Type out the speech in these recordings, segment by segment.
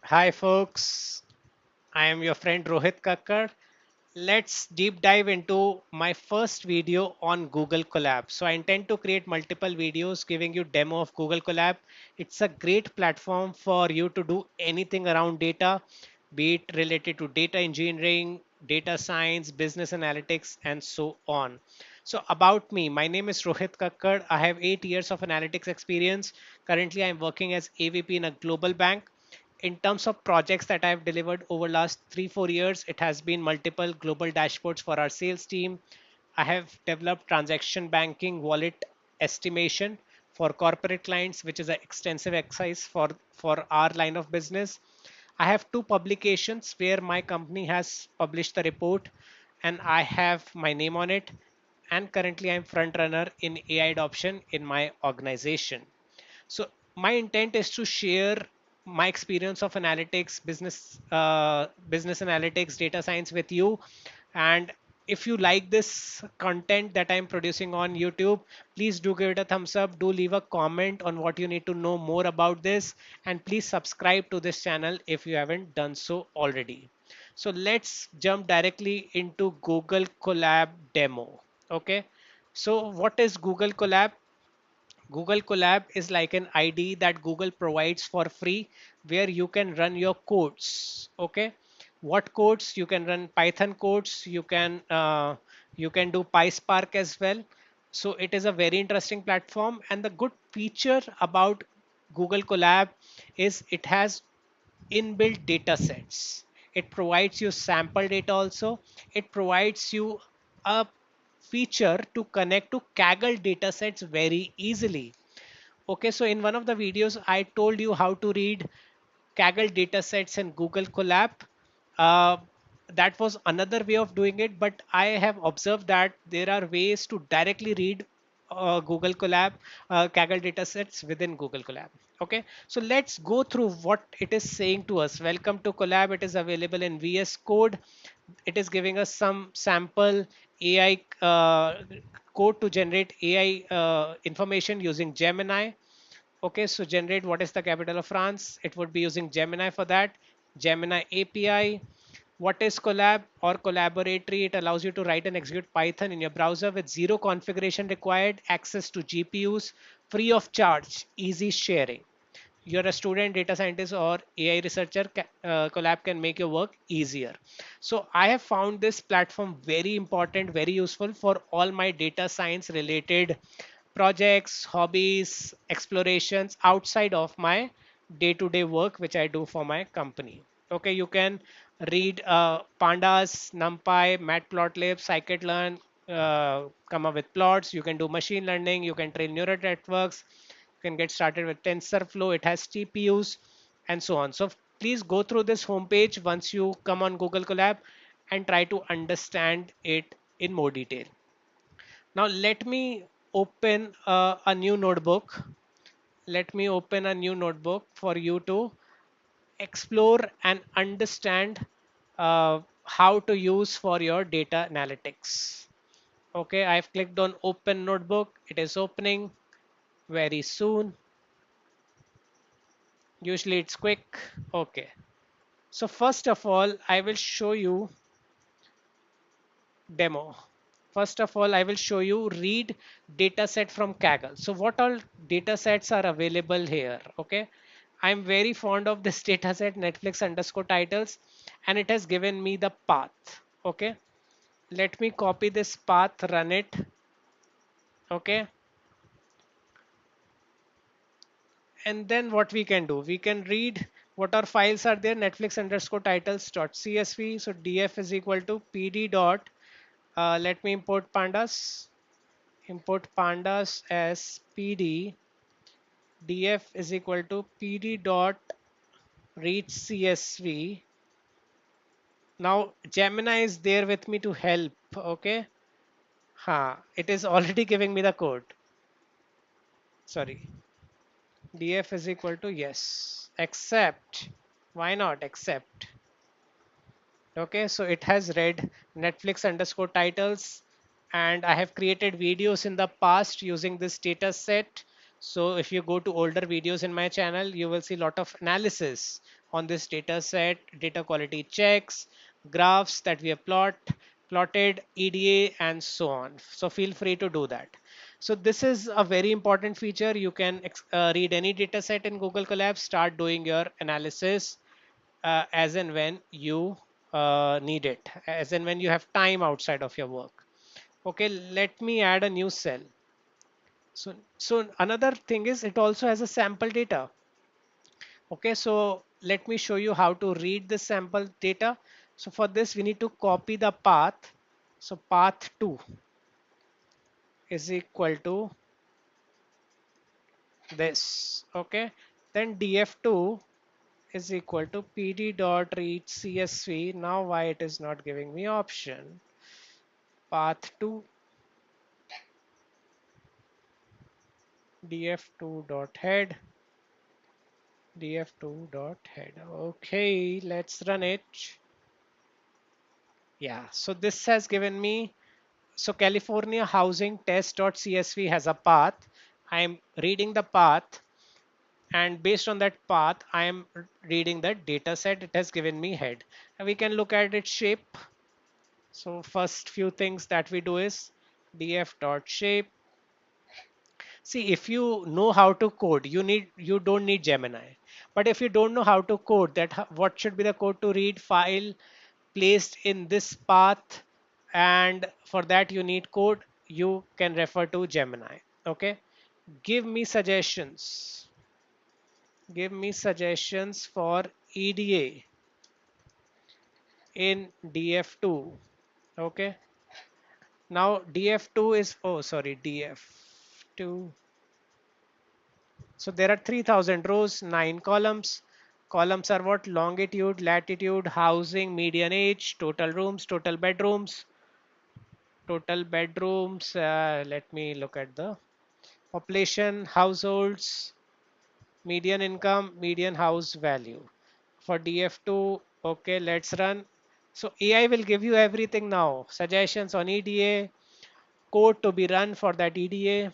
Hi folks, I am your friend Rohit Kakkar. Let's deep dive into my first video on Google Colab. So I intend to create multiple videos giving you demo of Google Colab. It's a great platform for you to do anything around data, be it related to data engineering, data science, business analytics, and so on. So about me, my name is Rohit Kakkar. I have 8 years of analytics experience. Currently, I'm working as AVP in a global bank. In terms of projects that I've delivered over last 3-4 years, it has been multiple global dashboards for our sales team. I have developed transaction banking wallet estimation for corporate clients, which is an extensive exercise for our line of business. I have two publications where my company has published the report and I have my name on it. And currently I'm front runner in AI adoption in my organization. So my intent is to share my experience of analytics, business analytics, data science with you. And if you like this content that I'm producing on YouTube, please do give it a thumbs up. Do leave a comment on what you need to know more about this. And please subscribe to this channel if you haven't done so already. So let's jump directly into Google Colab demo. Okay. So what is Google Colab? Google Colab is like an IDE that Google provides for free where you can run your codes. Okay, what codes? You can run Python codes. You can do PySpark as well. So it is a very interesting platform. And the good feature about Google Colab is it has inbuilt data sets. It provides you sample data also. It provides you a feature to connect to Kaggle datasets very easily. Okay, so in one of the videos, I told you how to read Kaggle datasets in Google Colab. Uh, that was another way of doing it, but I have observed that there are ways to directly read Google Colab, Kaggle datasets within Google Colab. Okay, so let's go through what it is saying to us. Welcome to Colab. It is available in VS Code. It is giving us some sample AI code to generate AI information using Gemini. Okay, so generate what is the capital of France? It would be using Gemini for that. Gemini API. What is Colab or Collaboratory? It allows you to write and execute Python in your browser with zero configuration required, access to GPUs, free of charge, easy sharing. You're a student, data scientist, or AI researcher, Colab can make your work easier. So I have found this platform very important, very useful for all my data science related projects, hobbies, explorations outside of my day-to-day work, which I do for my company. Okay, you can read Pandas, NumPy, Matplotlib, Scikit-learn, come up with plots. You can do machine learning. You can train neural networks. You can get started with TensorFlow. It has TPUs and so on. So please go through this homepage once you come on Google Colab and try to understand it in more detail. Now let me open a new notebook. Let me open a new notebook for you to explore and understand how to use for your data analytics. Okay, I've clicked on open notebook. It is opening very soon. Usually it's quick. Okay. So first of all, I will show you demo. First of all, I will show you read dataset from Kaggle. So what all datasets are available here? Okay. I'm very fond of this dataset Netflix underscore titles, and it has given me the path. Okay. Let me copy this path, run it. Okay. And then what we can do, we can read what our files are there, Netflix underscore titles dot csv. So df is equal to pd dot, let me import pandas, import pandas as pd, df is equal to pd dot read csv. Now Gemini is there with me to help. Okay, it is already giving me the code. Sorry, df is equal to yes, accept. Why not accept? Okay, so it has read Netflix underscore titles, and I have created videos in the past using this data set. So if you go to older videos in my channel, you will see a lot of analysis on this data set, data quality checks, graphs that we have plotted, EDA, and so on. So feel free to do that. So this is a very important feature. You can read any data set in Google Colab, start doing your analysis as and when you need it, as and when you have time outside of your work. Okay, let me add a new cell. So another thing is it also has a sample data. Okay, so let me show you how to read the sample data. So for this, we need to copy the path. So path 2 is equal to this. Okay, then df2 is equal to pd dot read csv. Now why it is not giving me option? Path 2 df2 dot head, df2 dot head. Okay, let's run it. Yeah, so this has given me, so California housing test.csv has a path. I'm reading the path, and based on that path, I am reading the data set. It has given me head. And we can look at its shape. So first few things that we do is df.shape. See, if you know how to code, you don't need Gemini. But if you don't know how to code, what should be the code to read file placed in this path, and for that you need code, you can refer to Gemini. Okay, give me suggestions. Give me suggestions for EDA in df2. Okay, now df2 is, oh sorry, df2. So there are 3000 rows, 9 columns. Columns are what? Longitude, latitude, housing, median age, total rooms, total bedrooms. Total bedrooms. Let me look at the population, households, median income, median house value. For DF2, okay, let's run. So AI will give you everything now. Suggestions on EDA, code to be run for that EDA.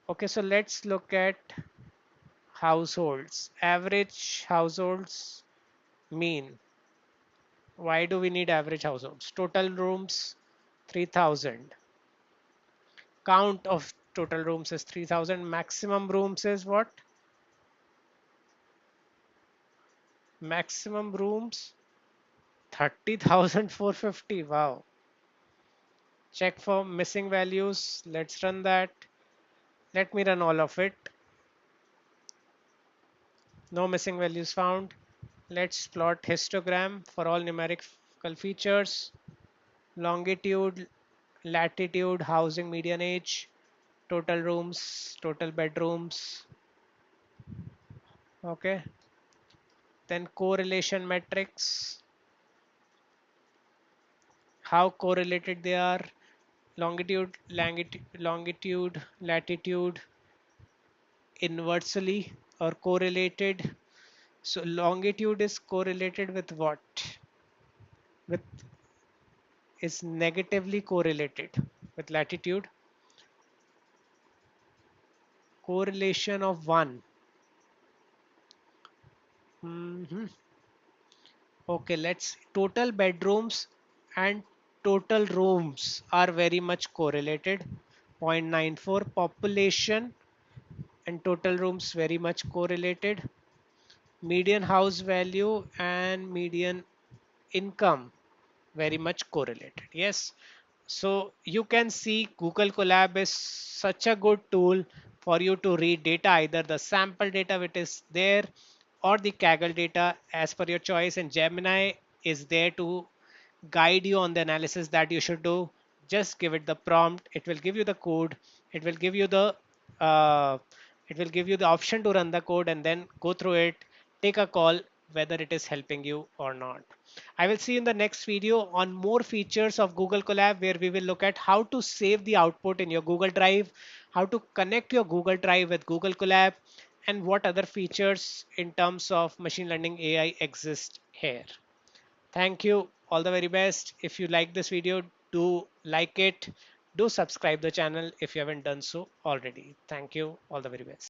Okay, so let's look at households. Average households mean. Why do we need average households? Total rooms 3000. Count of total rooms is 3000. Maximum rooms is what? Maximum rooms 30,450. Wow. Check for missing values. Let's run that. Let me run all of it. No missing values found. Let's plot histogram for all numerical features. Longitude, latitude, housing median age, total rooms, total bedrooms. Okay. Then correlation metrics, how correlated they are. Longitude, latitude, inversely or correlated. So longitude is correlated with what? With, is negatively correlated with latitude. Correlation of 1. Mhm. Okay, let's, total bedrooms and total rooms are very much correlated. 0.94. Population and total rooms very much correlated. Median house value and median income very much correlated. Yes. So you can see Google Colab is such a good tool for you to read data, either the sample data which is there or the Kaggle data as per your choice. And Gemini is there to guide you on the analysis that you should do. Just give it the prompt. It will give you the code. It will give you the uh, it will give you the option to run the code and then go through it. Take a call whether it is helping you or not. I will see you in the next video on more features of Google Colab, where we will look at how to save the output in your Google Drive, how to connect your Google Drive with Google Colab, and what other features in terms of machine learning AI exist here. Thank you. All the very best. If you like this video, do like it. Do subscribe the channel if you haven't done so already. Thank you. All the very best.